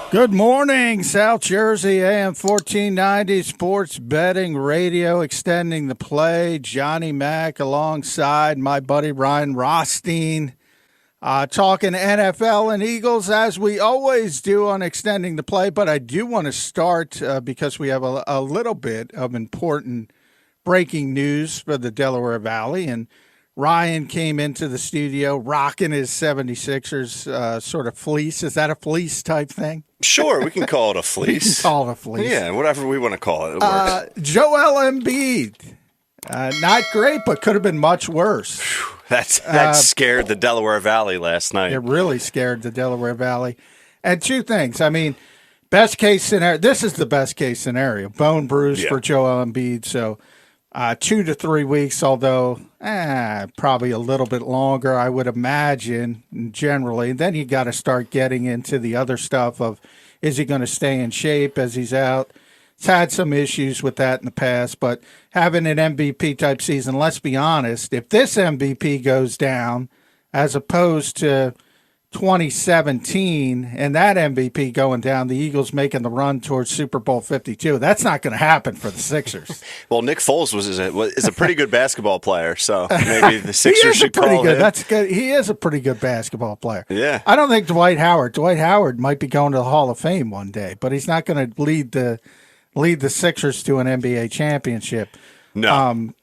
Good morning, South Jersey, AM 1490 Sports Betting Radio, extending the play. Johnny Mack alongside my buddy Ryan Rothstein, talking NFL and Eagles as we always do on extending the play. But I do want to start because we have a little bit of important breaking news for the Delaware Valley, and Ryan came into the studio rocking his 76ers sort of fleece. Is that a fleece type thing? Sure, we can call it a fleece. We can call it a fleece. Yeah, whatever we want to call it. It works. Joel Embiid, not great, but could have been much worse. That scared the Delaware Valley last night. It really scared the Delaware Valley. And two things. I mean, best case scenario, this is the best case scenario. Bone bruise for Joel Embiid, so 2 to 3 weeks, although probably a little bit longer, I would imagine, generally. And then you got to start getting into the other stuff of, is he going to stay in shape as he's out? He's had some issues with that in the past, but having an MVP-type season, let's be honest, if this MVP goes down as opposed to 2017 and that MVP going down, the Eagles making the run towards Super Bowl 52. That's not going to happen for the Sixers. Well, Nick Foles is a pretty good basketball player, so maybe the Sixers should call him. That's good. He is a pretty good basketball player. Yeah. I don't think Dwight Howard might be going to the Hall of Fame one day, but he's not going to lead the Sixers to an NBA championship. No.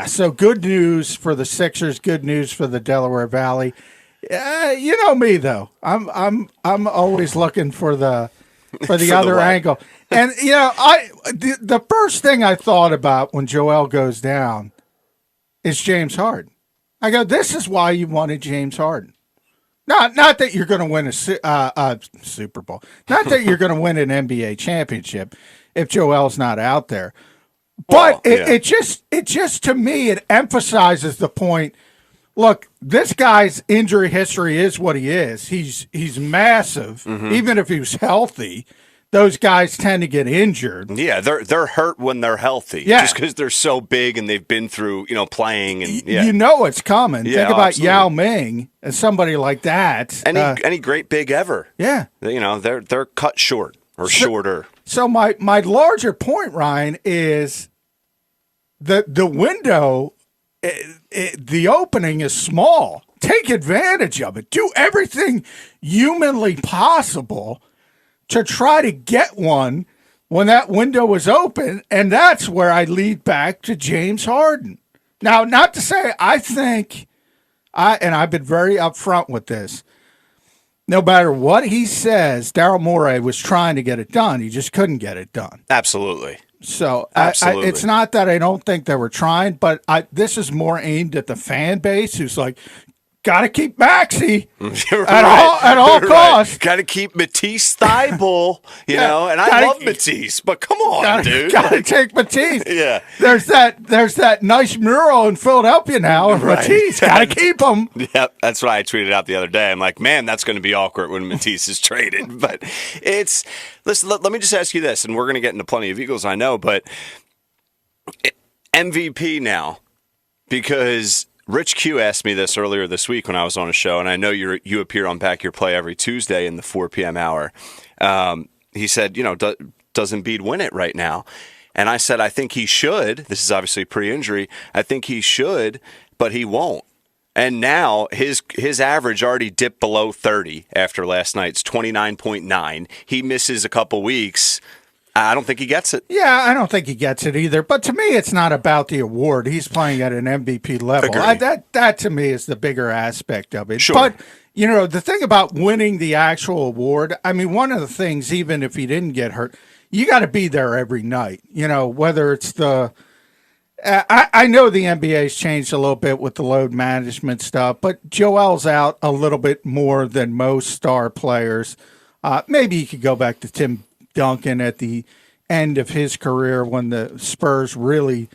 So good news for the Sixers, good news for the Delaware Valley. You know me though. I'm always looking for the other angle. And the first thing I thought about when Joel goes down is James Harden. I go, this is why you wanted James Harden. Not that you're going to win a Super Bowl. Not that you're going to win an NBA championship if Joel's not out there. But it just to me it emphasizes the point. Look, this guy's injury history is what he is. He's massive. Mm-hmm. Even if he was healthy, those guys tend to get injured. Yeah, they're hurt when they're healthy. Yeah. Just because they're so big and they've been through, playing and you know it's coming. Yeah, think about absolutely. Yao Ming and somebody like that. Any great big ever. Yeah. They're cut short or shorter. So my larger point, Ryan, is the window. The opening is small. Take advantage of it. Do everything humanly possible to try to get one when that window is open, and that's where I lead back to James Harden. Now, not to say I think, I've been very upfront with this, no matter what he says, Daryl Morey was trying to get it done. He just couldn't get it done. Absolutely. So it's not that I don't think they were trying, but this is more aimed at the fan base who's like, got to keep Maxey at all costs. Got to keep Matisse Thybulle, and I love Matisse, but come on, dude. Got to take Matisse. Yeah. There's that nice mural in Philadelphia now of Matisse. Got to keep him. Yep, that's what I tweeted out the other day. I'm like, man, that's going to be awkward when Matisse is traded. But listen, let me just ask you this, and we're going to get into plenty of Eagles, I know, but MVP now, because Rich Q asked me this earlier this week when I was on a show, and I know you appear on Back Your Play every Tuesday in the 4 p.m. hour. He said, does Embiid win it right now? And I said, I think he should. This is obviously pre-injury. I think he should, but he won't. And now his average already dipped below 30 after last night's 29.9. He misses a couple weeks. I don't think he gets it. Yeah, I don't think he gets it either. But to me, it's not about the award. He's playing at an MVP level. That to me is the bigger aspect of it. Sure. But, the thing about winning the actual award, I mean, one of the things, even if he didn't get hurt, you got to be there every night. Whether it's I know the NBA's changed a little bit with the load management stuff, but Joel's out a little bit more than most star players. Maybe you could go back to Tim Duncan at the end of his career when the Spurs really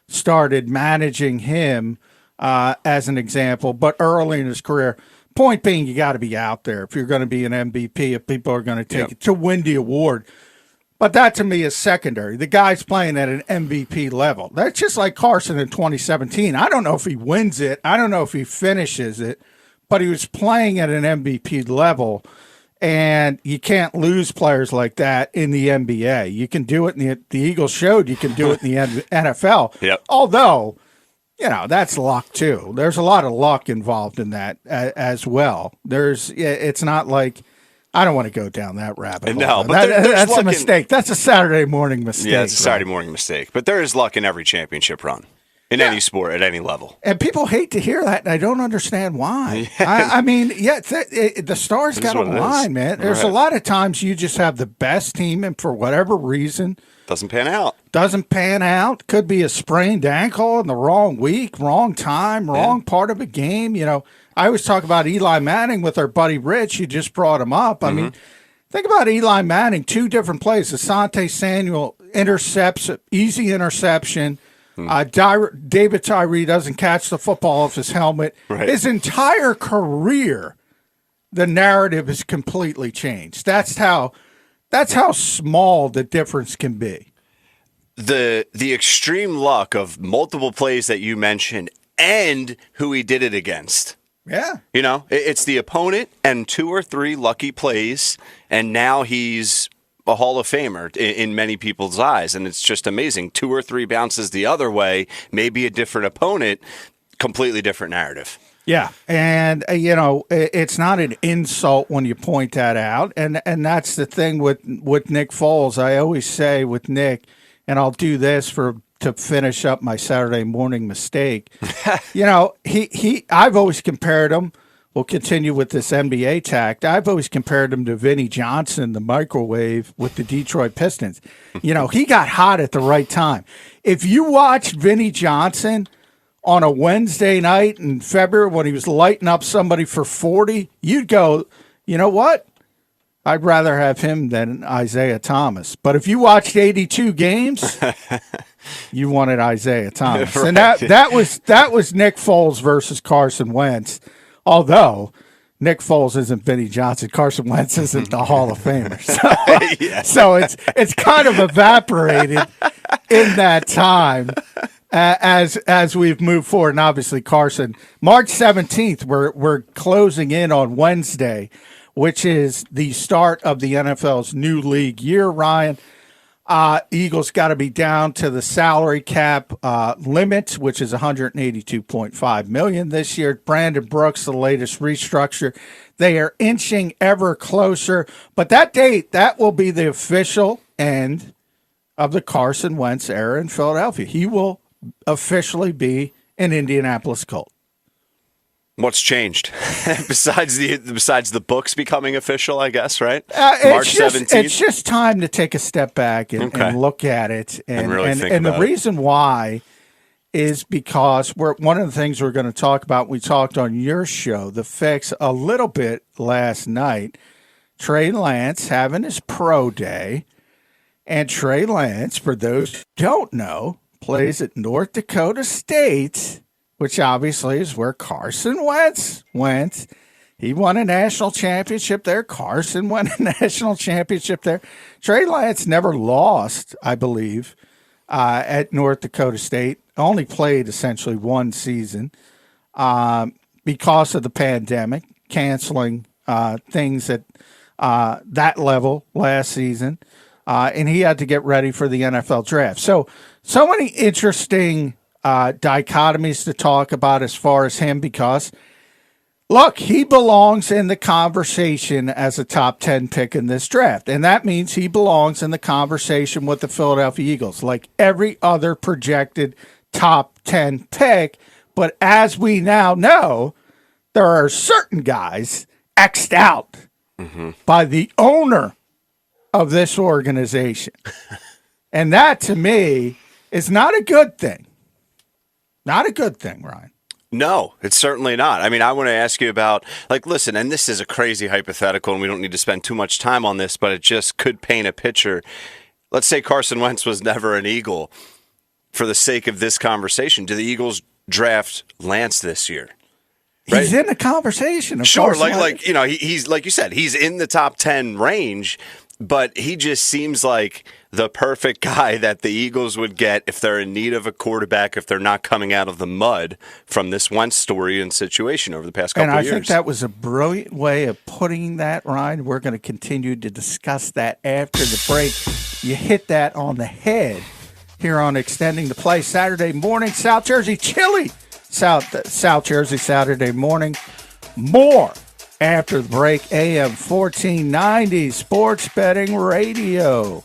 started managing him as an example, but early in his career. Point being, you got to be out there if you're going to be an MVP, if people are going to take it to win the award. But that to me is secondary. The guy's playing at an MVP level. That's just like Carson in 2017. I don't know if he wins it. I don't know if he finishes it, but he was playing at an MVP level. And you can't lose players like that in the NBA. You can do it in the Eagles showed you can do it in the NFL. Yep. Although, that's luck too. There's a lot of luck involved in that as well. It's not like I don't want to go down that rabbit hole. No, but that's a mistake. That's a Saturday morning mistake. Yeah, it's a Saturday morning mistake. But there is luck in every championship run. In any sport, at any level. And people hate to hear that, and I don't understand why. I mean, the stars got to align, man. There's a lot of times you just have the best team, and for whatever reason, doesn't pan out. Could be a sprained ankle in the wrong week, wrong time, wrong part of a game. I always talk about Eli Manning with our buddy Rich. You just brought him up. I mean, think about Eli Manning, 2 different plays. Asante Samuel intercepts, easy interception. David Tyree doesn't catch the football off his helmet. Right. His entire career, the narrative is completely changed. That's how small the difference can be. The extreme luck of multiple plays that you mentioned and who he did it against. Yeah. It's the opponent and 2 or 3 lucky plays, and now he's a Hall of Famer in many people's eyes, and it's just amazing. 2 or 3 bounces the other way, maybe a different opponent, completely different narrative. Yeah, and it's not an insult when you point that out, and that's the thing with Nick Foles. I always say with Nick, and I'll do this to finish up my Saturday morning mistake. I've always compared him. We'll continue with this NBA tact. I've always compared him to Vinnie Johnson, the microwave with the Detroit Pistons. He got hot at the right time. If you watched Vinnie Johnson on a Wednesday night in February when he was lighting up somebody for 40, you'd go, you know what? I'd rather have him than Isaiah Thomas. But if you watched 82 games, you wanted Isaiah Thomas. Right. And that was Nick Foles versus Carson Wentz. Although Nick Foles isn't Vinnie Johnson, Carson Wentz isn't the Hall of Famer. So it's kind of evaporated in that time as we've moved forward. And obviously Carson, March 17th, we're closing in on Wednesday, which is the start of the NFL's new league year, Ryan. Eagles got to be down to the salary cap limit, which is $182.5 million this year. Brandon Brooks, the latest restructure. They are inching ever closer. But that date, that will be the official end of the Carson Wentz era in Philadelphia. He will officially be an Indianapolis Colt. What's changed besides the books becoming official? I guess right. March 17th. It's just time to take a step back and look at it, and really think about the reason why is because one of the things we're going to talk about. We talked on your show, The Fix, a little bit last night. Trey Lance having his pro day, and Trey Lance, for those who don't know, plays at North Dakota State, which obviously is where Carson Wentz went. He won a national championship there. Carson won a national championship there. Trey Lance never lost, I believe, at North Dakota State. Only played essentially one season because of the pandemic, canceling things at that level last season. And he had to get ready for the NFL draft. So many interesting dichotomies to talk about as far as him, because look, he belongs in the conversation as a top 10 pick in this draft, and that means he belongs in the conversation with the Philadelphia Eagles like every other projected top 10 pick. But as we now know, there are certain guys X'd out by the owner of this organization, and that to me is not a good thing. Not a good thing, Ryan. No, it's certainly not. I mean, I want to ask you about, listen, and this is a crazy hypothetical, and we don't need to spend too much time on this, but it just could paint a picture. Let's say Carson Wentz was never an Eagle. For the sake of this conversation, do the Eagles draft Lance this year? Right? He's in the conversation. Sure, he's like you said, he's in the top 10 range. But he just seems like the perfect guy that the Eagles would get if they're in need of a quarterback, if they're not coming out of the mud from this Wentz story and situation over the past couple of years. And I think that was a brilliant way of putting that, Ryan. We're going to continue to discuss that after the break. You hit that on the head here on Extending the Play Saturday morning. South Jersey chilly. South Jersey Saturday morning. More after the break. AM 1490 Sports Betting Radio.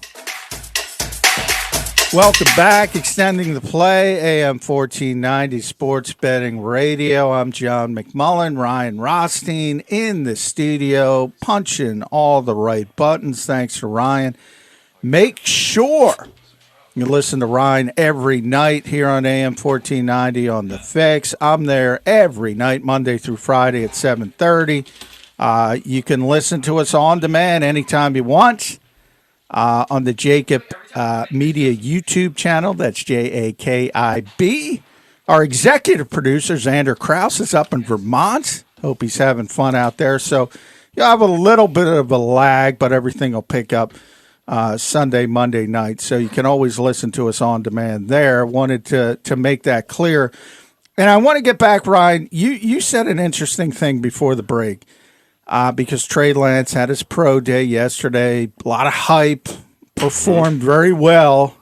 Welcome back. Extending the Play. AM 1490 Sports Betting Radio. I'm John McMullen. Ryan Rothstein in the studio, punching all the right buttons. Thanks to Ryan. Make sure you listen to Ryan every night here on AM 1490 on The Fix. I'm there every night, Monday through Friday at 7:30. You can listen to us on demand anytime you want on the JAKIB Media YouTube channel. That's JAKIB. Our executive producer, Xander Krause, is up in Vermont. Hope he's having fun out there. So you'll have a little bit of a lag, but everything will pick up Sunday, Monday night, so you can always listen to us on demand there. Wanted to make that clear. And I want to get back, Ryan. You said an interesting thing before the break because Trey Lance had his pro day yesterday. A lot of hype, performed very well,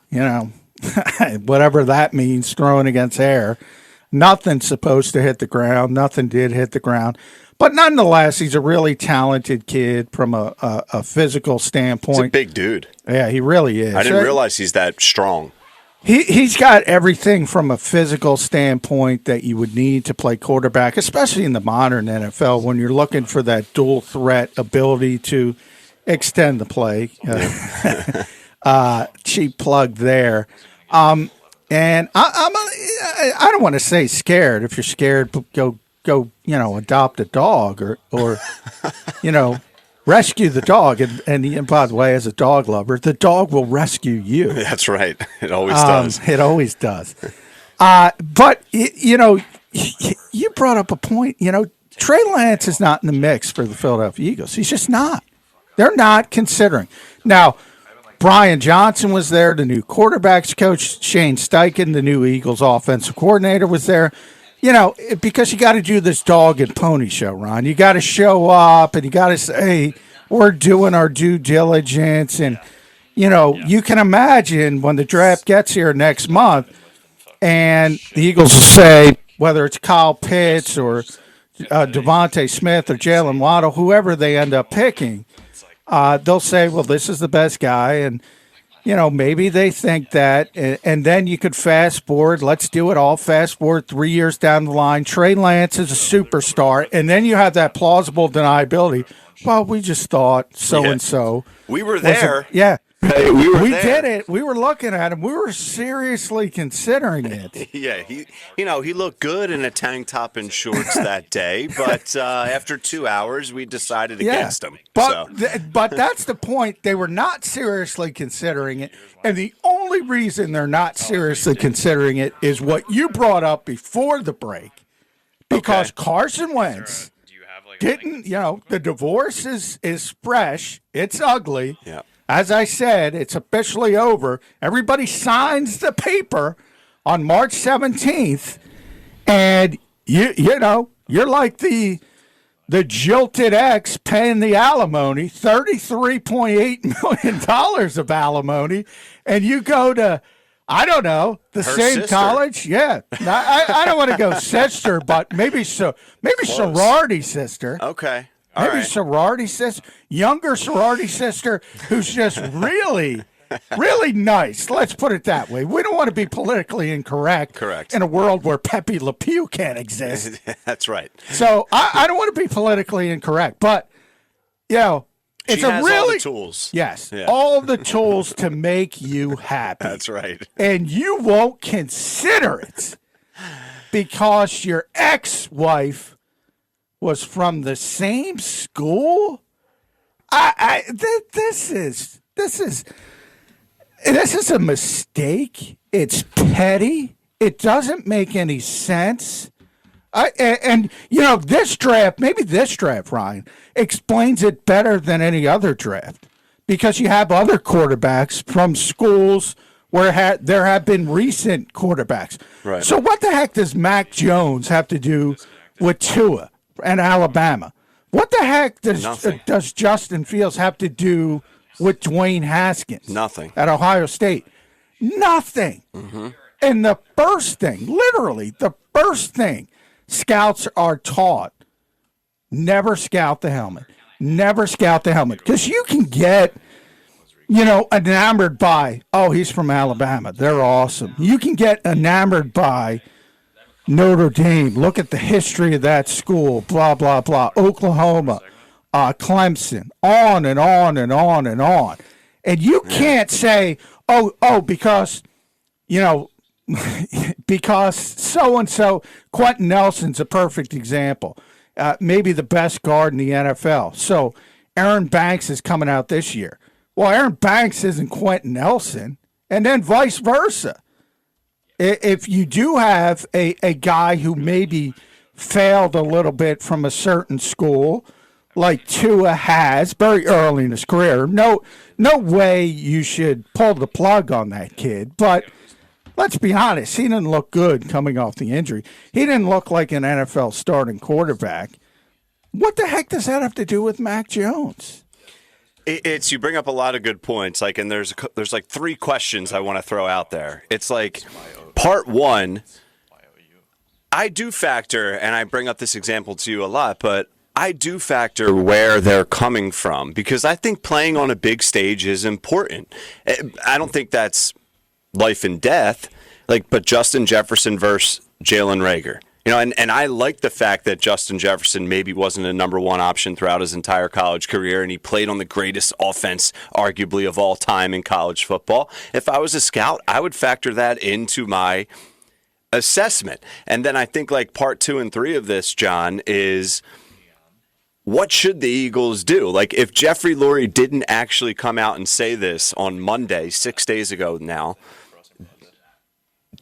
whatever that means, throwing against air. Nothing's supposed to hit the ground. Nothing did hit the ground. But nonetheless, he's a really talented kid from a physical standpoint. He's a big dude. Yeah, he really is. I didn't realize he's that strong. He's got everything from a physical standpoint that you would need to play quarterback, especially in the modern NFL when you're looking for that dual threat ability to extend the play. Cheap plug there. And I don't want to say scared. If you're scared, go adopt a dog or rescue the dog. And by the way, as a dog lover, the dog will rescue you. That's right. It always does. It always does. But, you brought up a point. Trey Lance is not in the mix for the Philadelphia Eagles. He's just not. They're not considering. Now, Brian Johnson was there, the new quarterbacks coach. Shane Steichen, the new Eagles offensive coordinator, was there. Because you got to do this dog and pony show, Ron. You got to show up and you got to say, we're doing our due diligence. And, you can imagine when the draft gets here next month and the Eagles will say, whether it's Kyle Pitts or Devontae Smith or Jalen Waddle, whoever they end up picking, they'll say, well, this is the best guy. And, maybe they think that, and then you could fast forward. Let's do it all. Fast forward 3 years down the line. Trey Lance is a superstar, and then you have that plausible deniability. Well, we just thought so-and-so. We were there. Yeah. Hey, we did it. We were looking at him. We were seriously considering it. Yeah, he looked good in a tank top and shorts that day, but after 2 hours, we decided against him. But that's the point. They were not seriously considering it, and the only reason they're not seriously considering it is what you brought up before the break, because Carson Wentz didn't. The divorce is fresh. It's ugly. Yeah. As I said, it's officially over. Everybody signs the paper on March 17th, and you're like the jilted ex paying the alimony, $33.8 million of alimony, and you go to, I don't know, the Her same sister. college? Yeah. I don't want to go sister, but maybe sorority sister. Okay. Maybe sorority sister, younger sorority sister who's just really, really nice. Let's put it that way. We don't want to be politically incorrect. Correct. In a world where Pepe Le Pew can't exist. That's right. So I don't want to be politically incorrect, but it's she has really all the tools. Yes, Yeah. all the tools to make you happy. That's right. And you won't consider it because your ex-wife was from the same school. This is a mistake. It's petty. It doesn't make any sense. This draft, Ryan, explains it better than any other draft because you have other quarterbacks from schools where there have been recent quarterbacks. Right. So what the heck does Mac Jones have to do with Tua and Alabama? What the heck does Justin Fields have to do with Dwayne Haskins? Nothing. At Ohio State. Nothing. Mm-hmm. And the first thing, literally the first thing scouts are taught, never scout the helmet. Never scout the helmet. Because you can get, enamored by, oh, he's from Alabama. They're awesome. You can get enamored by Notre Dame. Look at the history of that school, blah, blah, blah. Oklahoma, Clemson, on and on and on and on. And you can't say, because, because so-and-so, Quentin Nelson's a perfect example. Maybe the best guard in the NFL. So Aaron Banks is coming out this year. Well, Aaron Banks isn't Quentin Nelson, and then vice versa. If you do have a guy who maybe failed a little bit from a certain school, like Tua has very early in his career, no way you should pull the plug on that kid. But let's be honest, he didn't look good coming off the injury. He didn't look like an NFL starting quarterback. What the heck does that have to do with Mac Jones? It's you bring up a lot of good points, and there's like three questions I want to throw out there. It's like part one, I do factor, and I bring up this example to you a lot, but I do factor where they're coming from because I think playing on a big stage is important. I don't think that's life and death, but Justin Jefferson versus Jalen Reagor. And I like the fact that Justin Jefferson maybe wasn't a number one option throughout his entire college career, and he played on the greatest offense, arguably, of all time in college football. If I was a scout, I would factor that into my assessment. And then I think part 2 and 3 of this, John, is what should the Eagles do? If Jeffrey Lurie didn't actually come out and say this on Monday, 6 days ago now,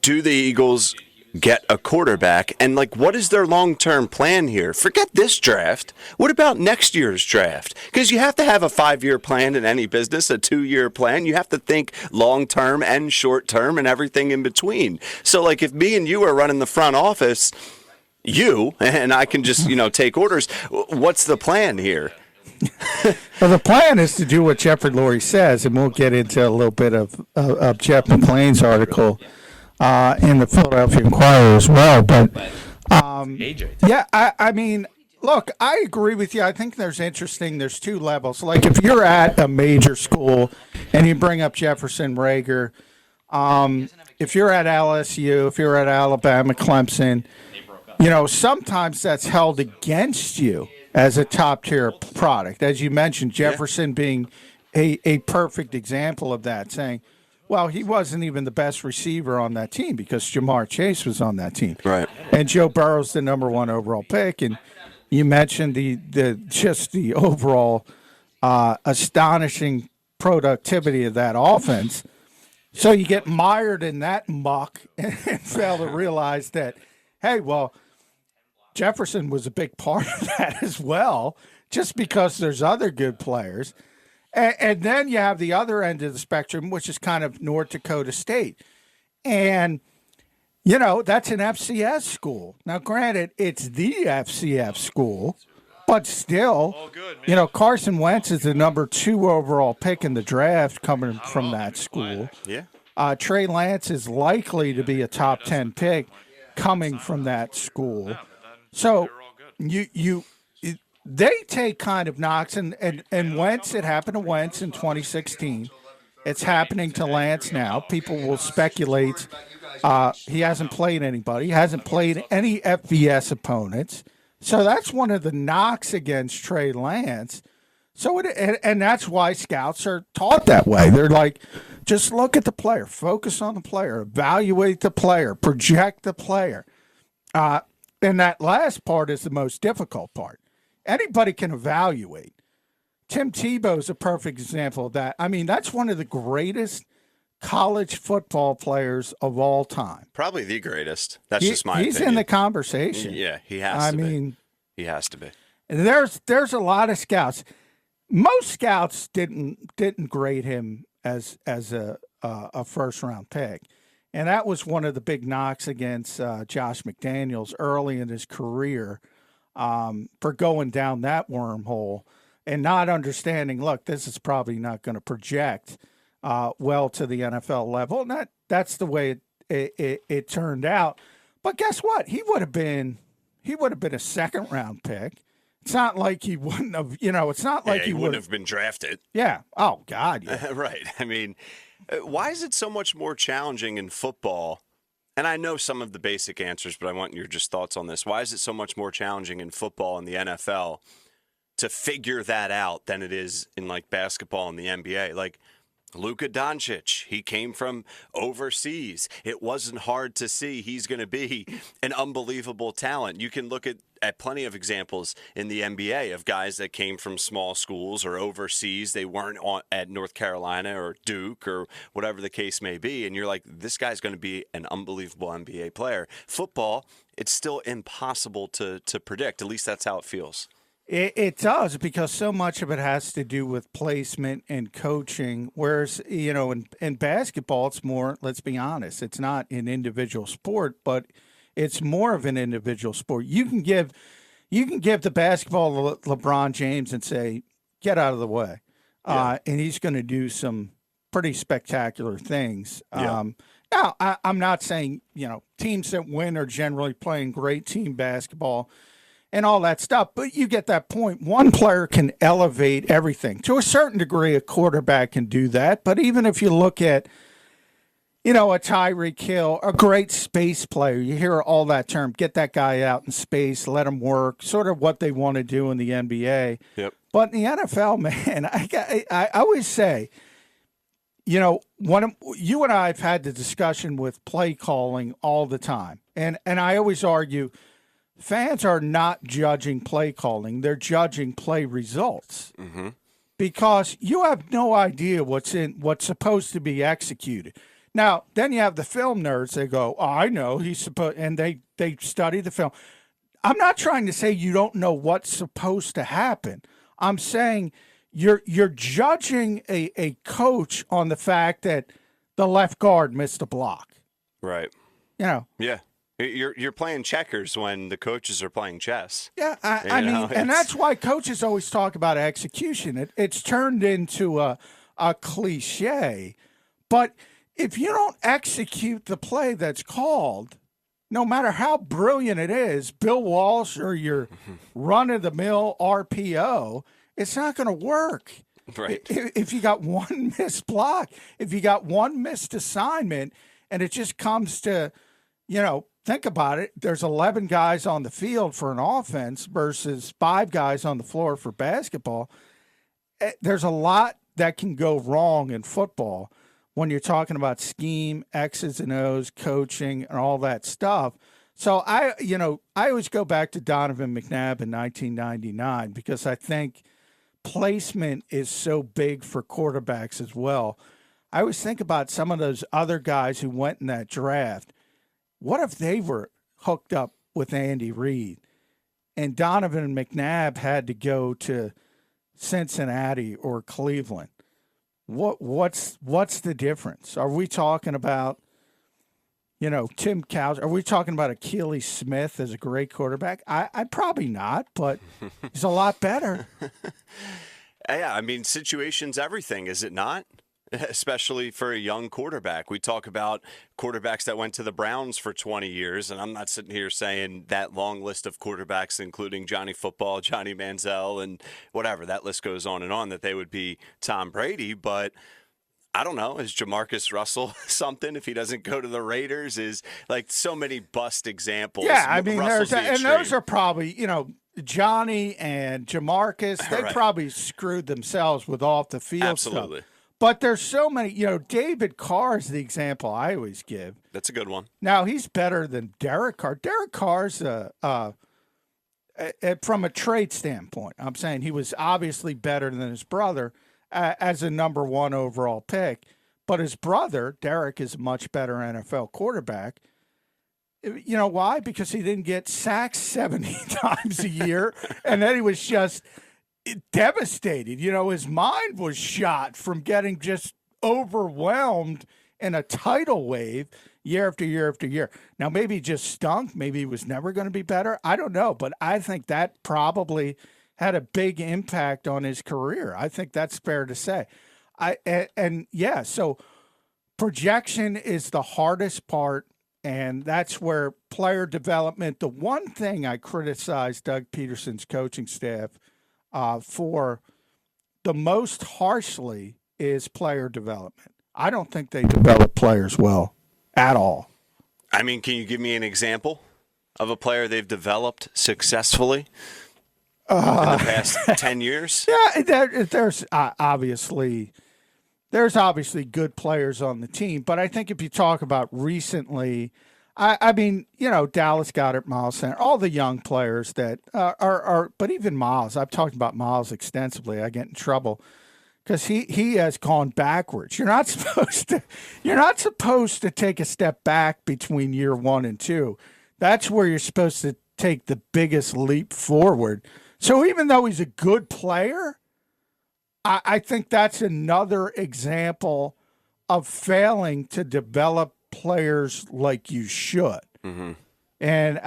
do the Eagles get a quarterback? And what is their long-term plan here? Forget this draft. What about next year's draft? Because you have to have a 5-year plan in any business, a 2-year plan. You have to think long-term and short-term and everything in between. So if me and you are running the front office, and I can just, take orders, what's the plan here? Well, the plan is to do what Jeffrey Lurie says, and we'll get into a little bit of Jeff McClain's article in the Philadelphia Inquirer as well. But, I mean, look, I agree with you. I think there's two levels. If you're at a major school and you bring up Jefferson Reagor, if you're at LSU, if you're at Alabama, Clemson, sometimes that's held against you as a top-tier product. As you mentioned, Jefferson being a perfect example of that, saying, well, he wasn't even the best receiver on that team because Jamar Chase was on that team. Right. And Joe Burrow's the number one overall pick. And you mentioned the overall astonishing productivity of that offense. So you get mired in that muck and fail to realize that, hey, well, Jefferson was a big part of that as well, just because there's other good players. And then you have the other end of the spectrum, which is kind of North Dakota State. And, that's an FCS school. Now, granted, it's the FCS school, but still, Carson Wentz is the number 2 overall pick in the draft coming from that school. Yeah. Trey Lance is likely to be a top 10 pick coming from that school. So they take kind of knocks, and Wentz, it happened to Wentz in 2016. It's happening to Lance now. People will speculate he hasn't played anybody. He hasn't played any FBS opponents. So that's one of the knocks against Trey Lance. So and that's why scouts are taught that way. They're like, just look at the player, focus on the player, evaluate the player, project the player. And that last part is the most difficult part. Anybody can evaluate. Tim Tebow is a perfect example of that. I mean, that's one of the greatest college football players of all time. Probably the greatest. That's just my opinion. He's in the conversation. Yeah, he has to be. I mean, he has to be. There's a lot of scouts. most scouts didn't grade him as a first round pick, and that was one of the big knocks against Josh McDaniels early in his career, for going down that wormhole and not understanding. Look, this is probably not going to project well to the NFL level, and that's the way it turned out. But guess what? He would have been a second round pick. It's not like he wouldn't have, it's not like he wouldn't have been drafted. Yeah. Oh, God. Yeah. Right. I mean, why is it so much more challenging in football? And I know some of the basic answers, but I want your just thoughts on this. Why is it so much more challenging in football and the NFL to figure that out than it is in like basketball and the NBA? Like, Luka Doncic, he came from overseas. It wasn't hard to see he's going to be an unbelievable talent. You can look at plenty of examples in the NBA of guys that came from small schools or overseas. They weren't at North Carolina or Duke or whatever the case may be. And you're like, this guy's going to be an unbelievable NBA player. Football, it's still impossible to predict. At least that's how it feels. It does, because so much of it has to do with placement and coaching. Whereas, in basketball, it's more, let's be honest, it's not an individual sport, but it's more of an individual sport. You can give the basketball to LeBron James and say, get out of the way. Yeah. And he's going to do some pretty spectacular things. Yeah. Now, I'm not saying, teams that win are generally playing great team basketball and all that stuff, but you get that point. One player can elevate everything. To a certain degree, a quarterback can do that. But even if you look at, a Tyreek Hill, a great space player, you hear all that term, get that guy out in space, let him work, sort of what they want to do in the NBA. Yep. But in the NFL, man, I always say, when you and I have had the discussion with play calling all the time, and I always argue, fans are not judging play calling. They're judging play results. Mm-hmm. Because you have no idea what's supposed to be executed. Now, then you have the film nerds. They go, oh, I know he's supposed, and they study the film. I'm not trying to say you don't know what's supposed to happen. I'm saying you're judging a coach on the fact that the left guard missed a block. Right. Yeah. You're playing checkers when the coaches are playing chess. Yeah, I mean, and that's why coaches always talk about execution. It's turned into a cliche. But if you don't execute the play that's called, no matter how brilliant it is, Bill Walsh or your run-of-the-mill RPO, it's not going to work. Right. If you got one missed block, if you got one missed assignment, and it just comes to, think about it. There's 11 guys on the field for an offense versus 5 guys on the floor for basketball. There's a lot that can go wrong in football when you're talking about scheme, X's and O's, coaching, and all that stuff. So I always go back to Donovan McNabb in 1999 because I think placement is so big for quarterbacks as well. I always think about some of those other guys who went in that draft. What if they were hooked up with Andy Reid and Donovan McNabb had to go to Cincinnati or Cleveland? What's the difference? Are we talking about, Tim Cows? Are we talking about Achilles Smith as a great quarterback? I probably not, but he's a lot better. Yeah, I mean, situation's everything, is it not? Especially for a young quarterback. We talk about quarterbacks that went to the Browns for 20 years, and I'm not sitting here saying that long list of quarterbacks, including Johnny Football, Johnny Manziel, and whatever, that list goes on, that they would be Tom Brady, but I don't know, is Jamarcus Russell something if he doesn't go to the Raiders? Is like so many bust examples. Yeah, I mean, those are probably, Johnny and Jamarcus, they Right. probably screwed themselves with off the field Absolutely. stuff. But there's so many, David Carr is the example I always give. That's a good one. Now, he's better than Derek Carr. Derek Carr's, from a trade standpoint, I'm saying he was obviously better than his brother as a number 1 overall pick. But his brother, Derek, is a much better NFL quarterback. You know why? Because he didn't get sacked 70 times a year. And then he was just devastated. His mind was shot from getting just overwhelmed in a tidal wave year after year after year. Now, maybe he just stunk. Maybe he was never going to be better. I don't know. But I think that probably had a big impact on his career. I think that's fair to say. So projection is the hardest part. And that's where player development, the one thing I criticize Doug Peterson's coaching staff for the most harshly is player development. I don't think they develop players well at all. I mean, can you give me an example of a player they've developed successfully in the past 10 years? Yeah, there's obviously good players on the team, but I think if you talk about recently, I mean, Dallas Goedert, Miles Sanders, all the young players that are, but even Miles, I've talked about Miles extensively. I get in trouble because he has gone backwards. You're not supposed to take a step back between year 1 and 2. That's where you're supposed to take the biggest leap forward. So even though he's a good player, I think that's another example of failing to develop players like you should. Mm-hmm. And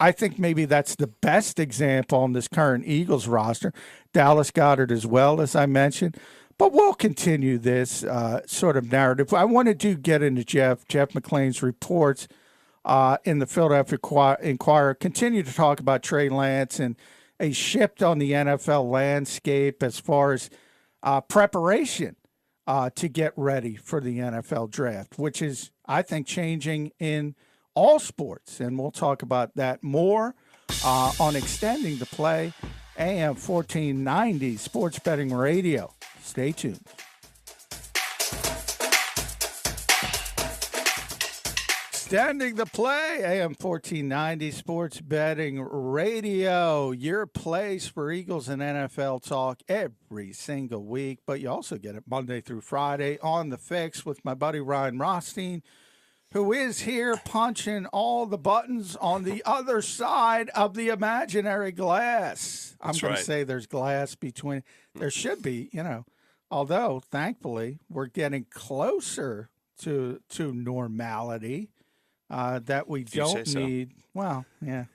I think maybe that's the best example in this current Eagles roster. Dallas Goedert as well, as I mentioned. But we'll continue this sort of narrative. I wanted to get into Jeff McClain's reports in the Philadelphia Inquirer. Continue to talk about Trey Lance and a shift on the NFL landscape as far as preparation to get ready for the NFL draft, which is, I think, changing in all sports. And we'll talk about that more on Extending the Play, AM 1490 Sports Betting Radio. Stay tuned. Extending the Play, AM 1490 Sports Betting Radio, your place for Eagles and NFL talk every single week, but you also get it Monday through Friday on The Fix with my buddy Ryan Rothstein, who is here punching all the buttons on the other side of the imaginary glass. I'm going to say there's glass between. There should be, although thankfully we're getting closer to normality. That we don't need. So. Well, yeah.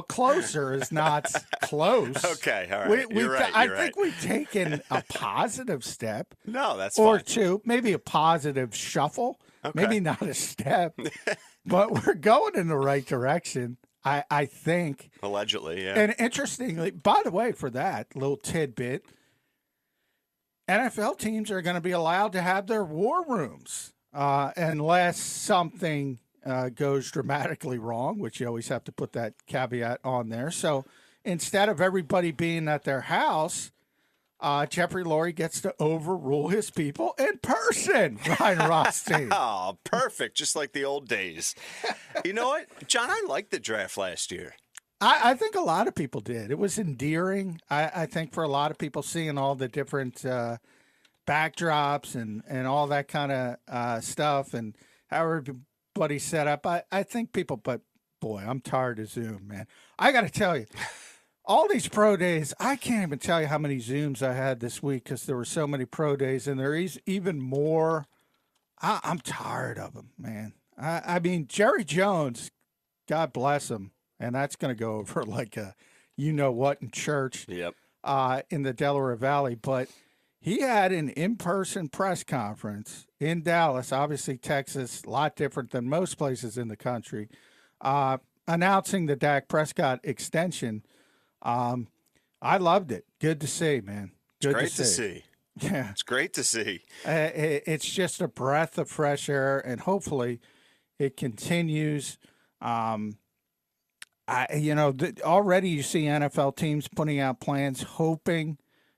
Closer is not close. Okay, all right. You're right. I think we've taken a positive step. No, that's or fine. Two, maybe a positive shuffle. Okay. Maybe not a step, but we're going in the right direction. I think. Allegedly, yeah. And interestingly, by the way, for that little tidbit, NFL teams are going to be allowed to have their war rooms. Unless something goes dramatically wrong, which you always have to put that caveat on there. So instead of everybody being at their house, Jeffrey Lurie gets to overrule his people in person, Ryan Rothstein. Oh, perfect. Just like the old days. You know what, John, I liked the draft last year. I think a lot of people did. It was endearing, I think, for a lot of people, seeing all the different backdrops and all that kind of stuff and how everybody's set up. I think people, but boy, I'm tired of Zoom, man. I got to tell you, all these pro days, I can't even tell you how many Zooms I had this week because there were so many pro days, and there is even more. I'm tired of them, man. I mean, Jerry Jones, God bless him, and that's going to go over like a you-know-what in church. Yep. In the Delaware Valley, but he had an in-person press conference in Dallas, obviously Texas, a lot different than most places in the country, announcing the Dak Prescott extension. I loved it. Good to see, man. Good Great to see. Yeah. It's great to see. It's just a breath of fresh air, and hopefully it continues. Already you see NFL teams putting out plans, hoping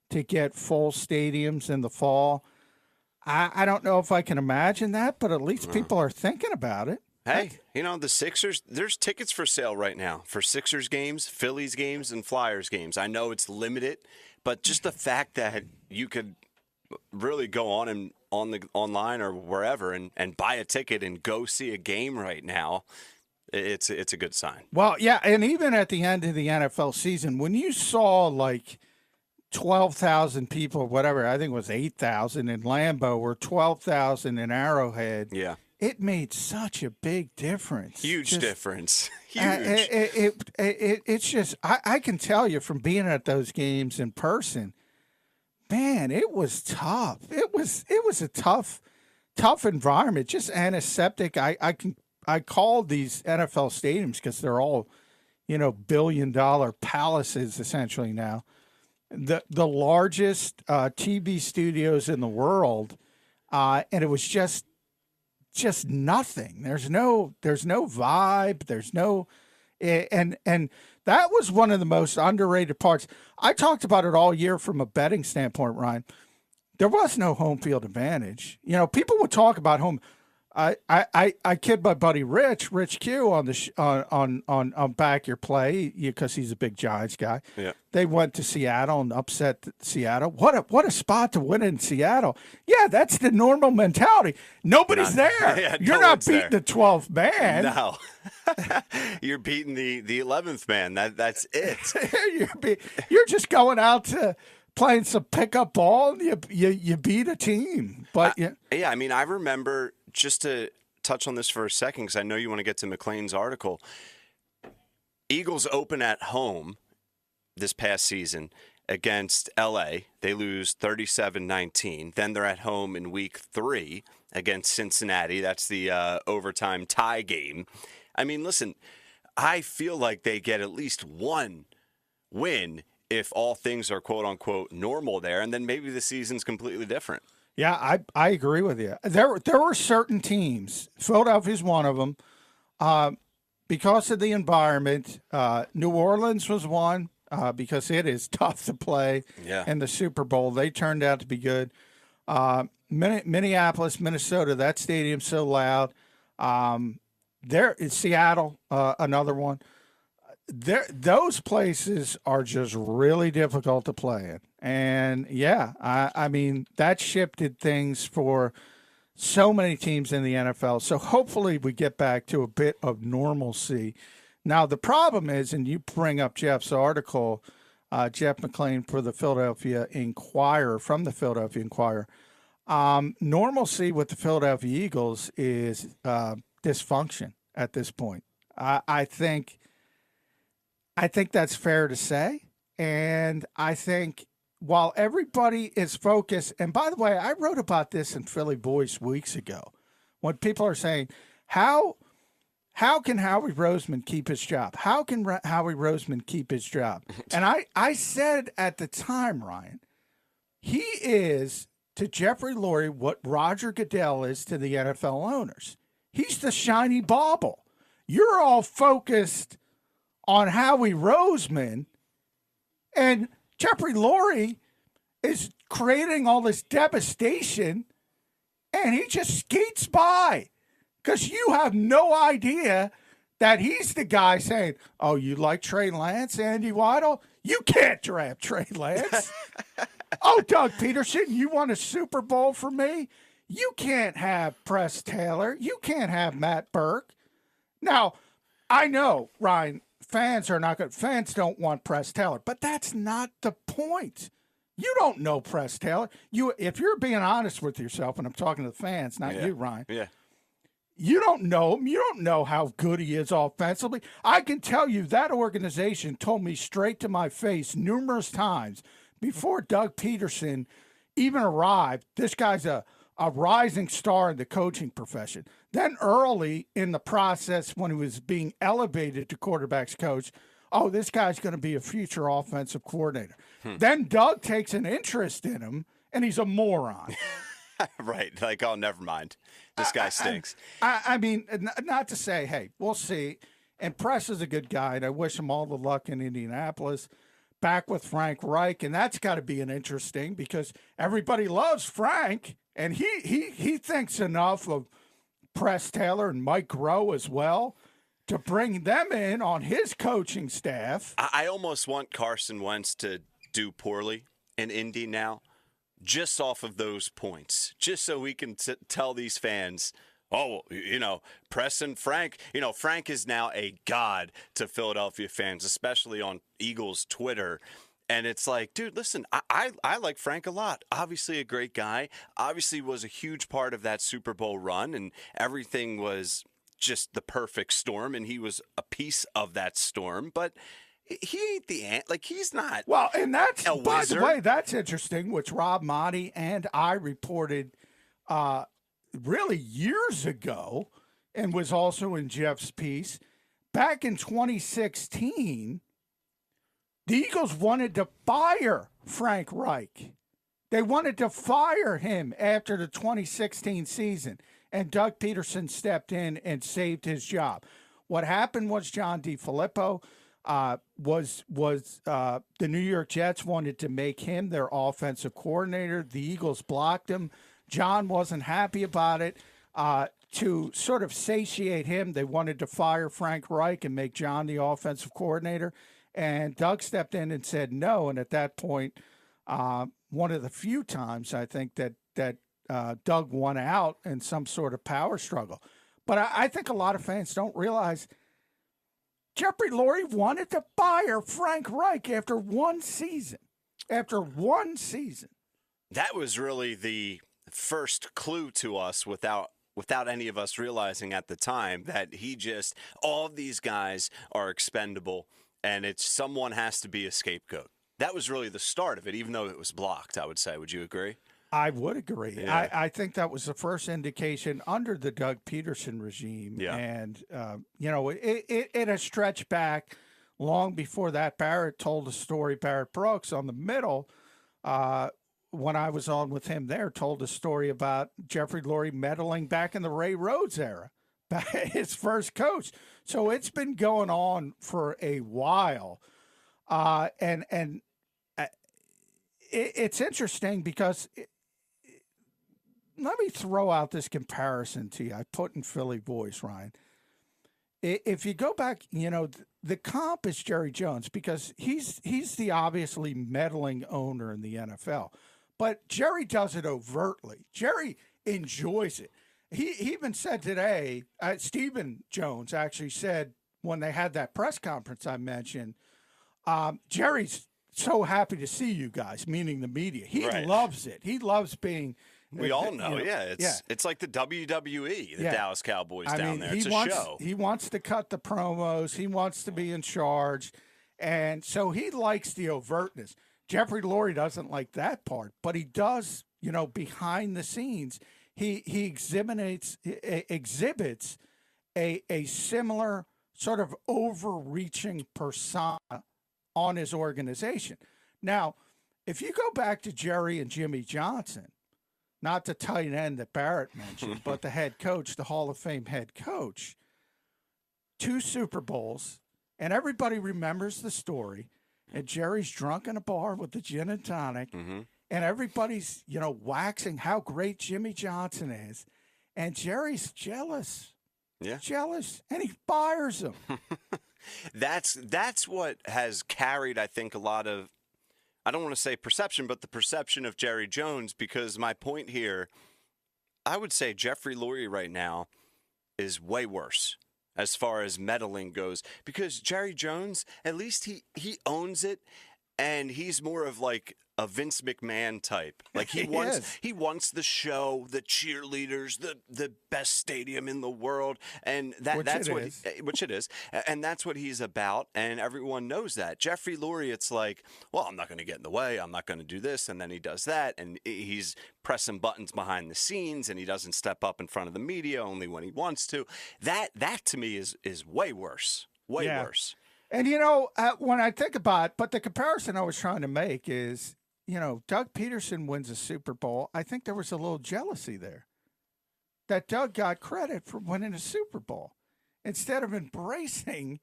to get full stadiums in the fall. I don't know if I can imagine that, but at least people are thinking about it. Hey, the Sixers, there's tickets for sale right now for Sixers games, Phillies games, and Flyers games. I know it's limited, but just the fact that you could really go on online or wherever and buy a ticket and go see a game right now, It's a good sign. Well, yeah, and even at the end of the NFL season, when you saw like 12,000 people, whatever, I think it was 8,000 in Lambeau or 12,000 in Arrowhead, Yeah. it made such a big difference. Huge difference. Huge. It's just, I can tell you from being at those games in person, man, it was tough. It was a tough environment, just antiseptic. I call these NFL stadiums because they're all, billion-dollar palaces essentially now. The largest TV studios in the world, and it was just nothing. There's no vibe. There's no, and that was one of the most underrated parts. I talked about it all year from a betting standpoint, Ryan. There was no home field advantage. People would talk about home. I kid my buddy Rich Q on the on Back Your Play because he's a big Giants guy. Yeah. They went to Seattle and upset Seattle. What a spot to win in Seattle. Yeah, that's the normal mentality. Nobody's there. Yeah, You're not beating the 12th man. No. You're beating the 11th man. That's it. You're just going out to playing some pickup ball and you beat a team. But yeah, I mean, I remember, just to touch on this for a second, because I know you want to get to McLean's article. Eagles open at home this past season against L.A. They lose 37-19. Then they're at home in week 3 against Cincinnati. That's the overtime tie game. I mean, listen, I feel like they get at least one win if all things are quote-unquote normal there, and then maybe the season's completely different. Yeah, I agree with you. There were certain teams. Philadelphia's one of them. Because of the environment, New Orleans was one because it is tough to play. Yeah. In the Super Bowl, they turned out to be good. Minneapolis, Minnesota, that stadium's so loud. There is Seattle, another one. Those places are just really difficult to play in. And yeah, I mean, that shifted things for so many teams in the NFL. So hopefully we get back to a bit of normalcy. Now, the problem is, and you bring up Jeff's article, Jeff McLean for the Philadelphia Inquirer, from the Philadelphia Inquirer. Normalcy with the Philadelphia Eagles is dysfunction at this point. I think that's fair to say. And I think while everybody is focused, and by the way, I wrote about this in Philly Voice weeks ago, when people are saying, how can Howie Roseman keep his job? How can Howie Roseman keep his job? And I said at the time, Ryan, he is to Jeffrey Lurie what Roger Goodell is to the NFL owners. He's the shiny bauble. You're all focused on Howie Roseman, and Jeffrey Lurie is creating all this devastation, and he just skates by because you have no idea that he's the guy saying, oh, you like Trey Lance, Andy Weidel? You can't draft Trey Lance. Oh, Doug Peterson, you won a Super Bowl for me? You can't have Press Taylor. You can't have Matt Burke. Now, I know, Ryan, fans don't want Press Taylor, but that's not the point. You don't know Press Taylor. If you're being honest with yourself, and I'm talking to the fans, not you, Ryan. Yeah. You don't know him. You don't know how good he is offensively. I can tell you that organization told me straight to my face numerous times before Doug Peterson even arrived, this guy's a rising star in the coaching profession. Then early in the process, when he was being elevated to quarterback's coach, oh, this guy's going to be a future offensive coordinator. Then Doug takes an interest in him, and he's a moron. Right. Like, oh, never mind. This guy stinks. I mean, not to say, hey, we'll see. And Press is a good guy, and I wish him all the luck in Indianapolis. Back with Frank Reich, and that's got to be an interesting because everybody loves Frank, and he thinks enough of Press Taylor and Mike Rowe as well to bring them in on his coaching staff. I almost want Carson Wentz to do poorly in Indy now, just off of those points, just so we can tell these fans Oh, pressing Frank. Frank is now a god to Philadelphia fans, especially on Eagles Twitter. And it's like, dude, listen, I like Frank a lot. Obviously a great guy. Obviously was a huge part of that Super Bowl run, and everything was just the perfect storm, and he was a piece of that storm. But he ain't the ant. Like, he's not. Well, and that's, a by wizard. the way, that's interesting, which Rob Motti and I reported really years ago, and was also in Jeff's piece. Back in 2016, the Eagles wanted to fire Frank Reich. They wanted to fire him after the 2016 season, and Doug Peterson stepped in and saved his job. What happened was John DeFilippo was the New York Jets wanted to make him their offensive coordinator. The Eagles blocked him. John wasn't happy about it. To sort of satiate him, they wanted to fire Frank Reich and make John the offensive coordinator. And Doug stepped in and said no. And at that point, one of the few times I think that Doug won out in some sort of power struggle. But I think a lot of fans don't realize Jeffrey Lurie wanted to fire Frank Reich after one season. After one season. That was really the first clue to us without any of us realizing at the time that all of these guys are expendable, and someone has to be a scapegoat. That was really the start of it, even though it was blocked, I would say. Would you agree? I would agree. Yeah. I think that was the first indication under the Doug Peterson regime. Yeah. And, it has stretched back long before that. Barrett told a story, Barrett Brooks, on the middle, when I was on with him there, told a story about Jeffrey Lurie meddling back in the Ray Rhodes era, his first coach. So it's been going on for a while. It's interesting because let me throw out this comparison to you. I put in Philly voice, Ryan. If you go back, the comp is Jerry Jones because he's the obviously meddling owner in the NFL. But Jerry does it overtly. Jerry enjoys it. He even said today, Stephen Jones actually said when they had that press conference I mentioned, Jerry's so happy to see you guys, meaning the media. He loves it. He loves being. We all know, It's like the WWE, the Dallas Cowboys down there. It's a show. He wants to cut the promos. He wants to be in charge. And so he likes the overtness. Jeffrey Lurie doesn't like that part, but he does, behind the scenes, he exhibits a similar sort of overreaching persona on his organization. Now, if you go back to Jerry and Jimmy Johnson, not the tight end that Barrett mentioned, but the head coach, the Hall of Fame head coach, 2 Super Bowls, and everybody remembers the story, and Jerry's drunk in a bar with the gin and tonic, and everybody's, waxing how great Jimmy Johnson is, and Jerry's jealous. Yeah. Jealous, and he fires him. That's what has carried, I think, a lot of, I don't want to say perception, but the perception of Jerry Jones, because my point here, I would say Jeffrey Lurie right now is way worse as far as meddling goes, because Jerry Jones, at least he owns it, and he's more of like a Vince McMahon type. Like he wants the show, the cheerleaders, the best stadium in the world, and that's which it is, and that's what he's about, and everyone knows that. Jeffrey Lurie, it's like, well, I'm not going to get in the way, I'm not going to do this, and then he does that, and he's pressing buttons behind the scenes, and he doesn't step up in front of the media only when he wants to. That to me is way worse, way worse. And when I think about it, but the comparison I was trying to make is, Doug Peterson wins a Super Bowl. I think there was a little jealousy there that Doug got credit for winning a Super Bowl instead of embracing,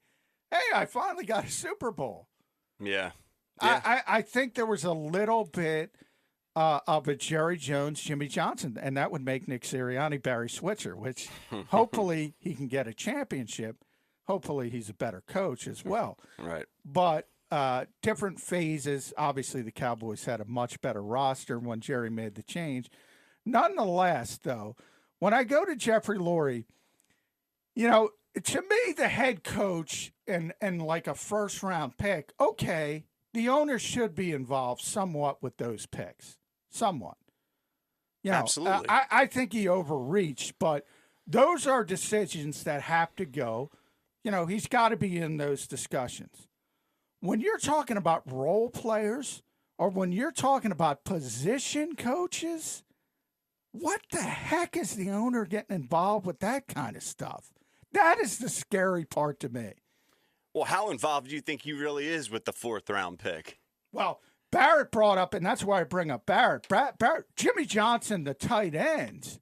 hey, I finally got a Super Bowl. Yeah. I think there was a little bit of a Jerry Jones, Jimmy Johnson, and that would make Nick Sirianni Barry Switzer, which hopefully he can get a championship. Hopefully he's a better coach as well. Right. But different phases. Obviously, the Cowboys had a much better roster when Jerry made the change. Nonetheless, though, when I go to Jeffrey Lurie, to me, the head coach and like a first round pick, okay, the owner should be involved somewhat with those picks. Somewhat. Absolutely. I think he overreached, but those are decisions that have to go. He's got to be in those discussions. When you're talking about role players or when you're talking about position coaches, what the heck is the owner getting involved with that kind of stuff? That is the scary part to me. Well, how involved do you think he really is with the 4th round pick? Well, Barrett brought up, and that's why I bring up Barrett. Jimmy Johnson, the tight end,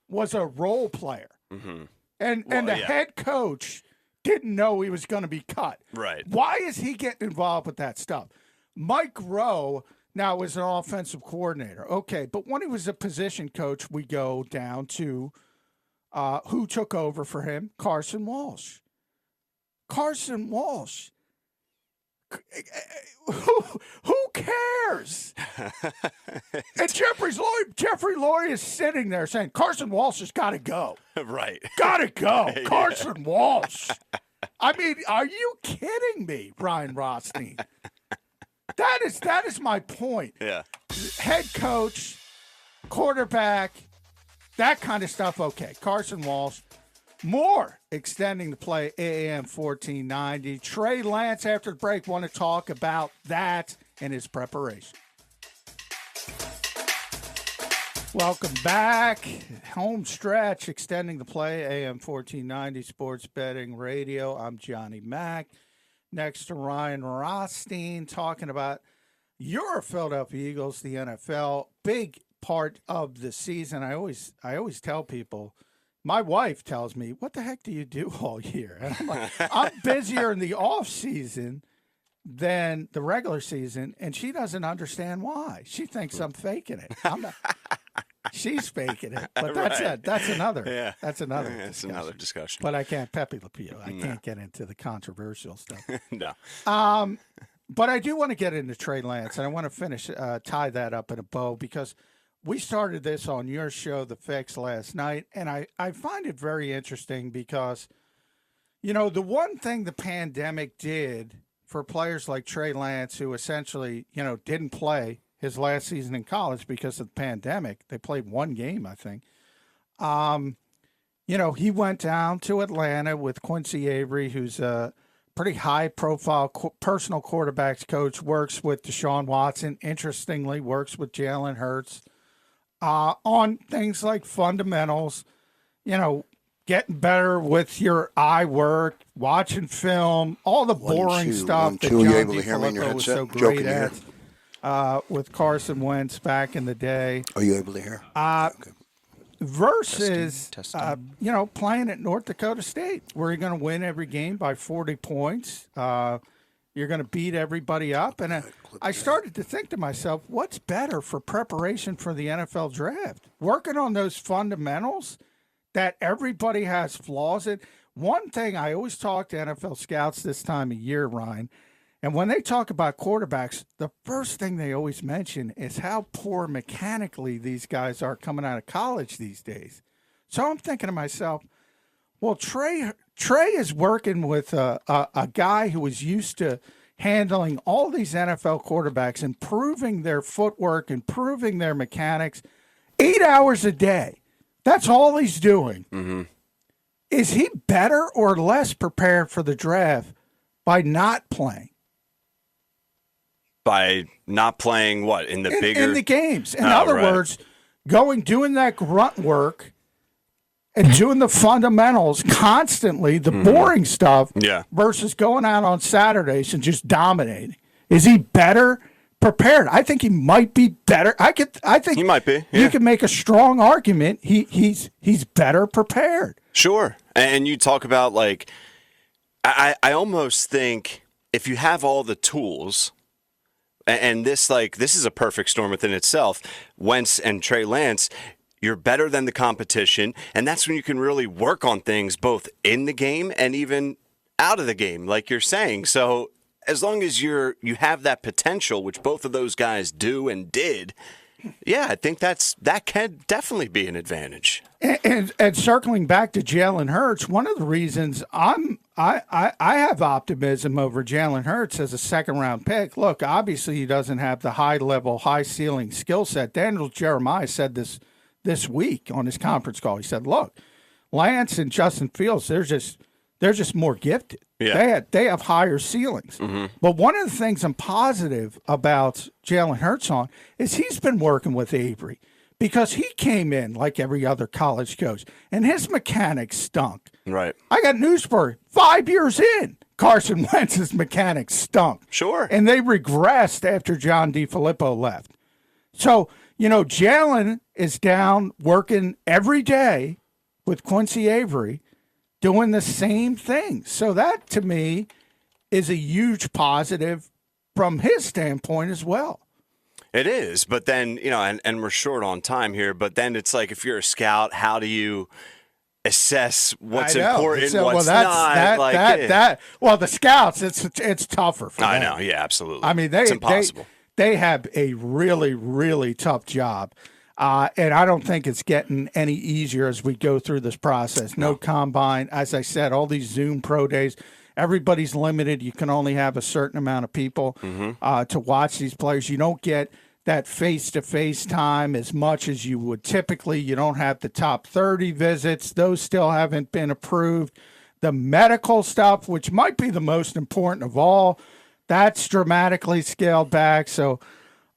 was a role player. Mm-hmm. And the head coach didn't know he was going to be cut. Right. Why is he getting involved with that stuff? Mike Rowe now was an offensive coordinator. Okay, but when he was a position coach, we go down to who took over for him? Carson Walsh. Carson Walsh. Who cares? And Jeffrey Lurie is sitting there saying, Carson Walsh has got to go. Right. Got to go. Yeah. Carson Walsh. I mean, are you kidding me, Brian Rothstein? That is my point. Yeah. Head coach, quarterback, that kind of stuff, okay. Carson Walsh. More extending the play, AM 1490. Trey Lance, after the break, want to talk about that and his preparation. Welcome back. Home stretch, extending the play, AM 1490, Sports Betting Radio. I'm Johnny Mack. Next to Ryan Rothstein, talking about your Philadelphia Eagles, the NFL. Big part of the season. I always tell people, my wife tells me, what the heck do you do all year? And I'm like, I'm busier in the off season than the regular season, and she doesn't understand why. She thinks I'm faking it. I'm not. She's faking it, but that's Right. it. That's another. Yeah. That's another. That's another discussion. But I can't, Pepe Le Pew. I can't get into the controversial stuff. No. But I do want to get into Trey Lance, and I want to finish, tie that up in a bow, because we started this on your show, The Fix, last night, and I find it very interesting because, the one thing the pandemic did for players like Trey Lance, who essentially, didn't play his last season in college because of the pandemic. They played one game, I think. He went down to Atlanta with Quincy Avery, who's a pretty high-profile personal quarterbacks coach, works with Deshaun Watson, interestingly, works with Jalen Hurts on things like fundamentals, getting better with your eye work, watching film, all the boring stuff that John DiFilippo was so great at with Carson Wentz back in the day. Are you able to hear? Okay. Versus, Testing. playing at North Dakota State, where you're going to win every game by 40 points. You're going to beat everybody up. And I started to think to myself, what's better for preparation for the NFL draft? Working on those fundamentals that everybody has flaws in. One thing I always talk to NFL scouts this time of year, Ryan, and when they talk about quarterbacks, the first thing they always mention is how poor mechanically these guys are coming out of college these days. So I'm thinking to myself, well, Trey is working with a guy who is used to handling all these NFL quarterbacks, improving their footwork, improving their mechanics, 8 hours a day. That's all he's doing. Mm-hmm. Is he better or less prepared for the draft by not playing? By not playing what? In the games. In other words, doing that grunt work and doing the fundamentals constantly, the boring stuff, versus going out on Saturdays and just dominating. Is he better prepared? I think he might be better. I think he might be. Yeah. You can make a strong argument he's better prepared. Sure. And you talk about, like, I almost think if you have all the tools, and this is a perfect storm within itself, Wentz and Trey Lance, you're better than the competition, and that's when you can really work on things both in the game and even out of the game, like you're saying. So as long as you have that potential, which both of those guys do and did, yeah, I think that can definitely be an advantage. And circling back to Jalen Hurts, one of the reasons I have optimism over Jalen Hurts as a second-round pick. Look, obviously he doesn't have the high-level, high-ceiling skill set. Daniel Jeremiah said this week on his conference call. He said, "Look, Lance and Justin Fields, they're just more gifted. Yeah. They have higher ceilings." But one of the things I'm positive about Jalen Hurts on is he's been working with Avery, because he came in like every other college coach, and his mechanics stunk. Right. I got news for you. 5 years in, Carson Wentz's mechanics stunk. Sure. And they regressed after John DeFilippo left. So, Jalen is down working every day with Quincy Avery, doing the same thing. So that, to me, is a huge positive from his standpoint as well. It is, but then, and we're short on time here, but then it's like, if you're a scout, how do you assess what's important, what's not? Well, the scouts, it's tougher for them. I know, yeah, absolutely. I mean, it's impossible. They have a really, really tough job. And I don't think it's getting any easier as we go through this process. No combine. As I said, all these Zoom pro days, everybody's limited. You can only have a certain amount of people to watch these players. You don't get that face-to-face time as much as you would typically. You don't have the top 30 visits. Those still haven't been approved. The medical stuff, which might be the most important of all, that's dramatically scaled back. So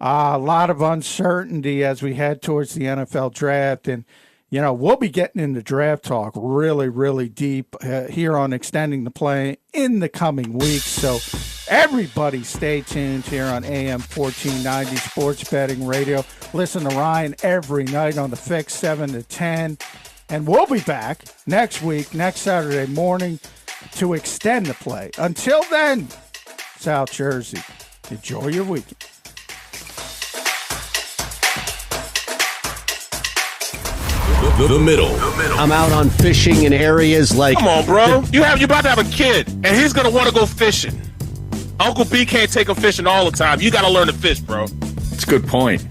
a lot of uncertainty as we head towards the NFL draft. And, we'll be getting into draft talk really, really deep here on Extending the Play in the coming weeks. So everybody stay tuned here on AM 1490 Sports Betting Radio. Listen to Ryan every night on The Fix, 7 to 10. And we'll be back next week, next Saturday morning, to extend the play. Until then, South Jersey, enjoy your weekend. The middle. I'm out on fishing in areas like... Come on, bro. You're about to have a kid, and he's going to want to go fishing. Uncle B can't take him fishing all the time. You got to learn to fish, bro. It's a good point.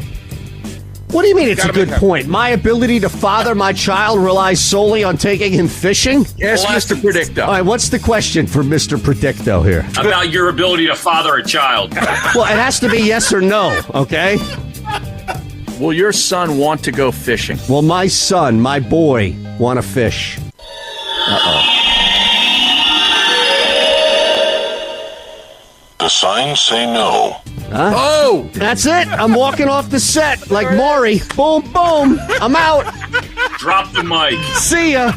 What do you mean it's a good point? My ability to father my child relies solely on taking him fishing? Yes, Mr. Predicto. All right, what's the question for Mr. Predicto here? About your ability to father a child. Well, it has to be yes or no, okay? Will your son want to go fishing? Will my son, my boy, want to fish? The signs say no. Huh? Oh! That's it. I'm walking off the set like Maury. Boom, boom. I'm out. Drop the mic. See ya.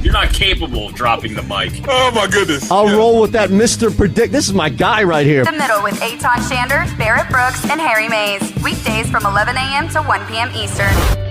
You're not capable of dropping the mic. Oh, my goodness. I'll roll with that Mr. Predict. This is my guy right here. The Middle with Eitan Shander, Barrett Brooks, and Harry Mays. Weekdays from 11 a.m. to 1 p.m. Eastern.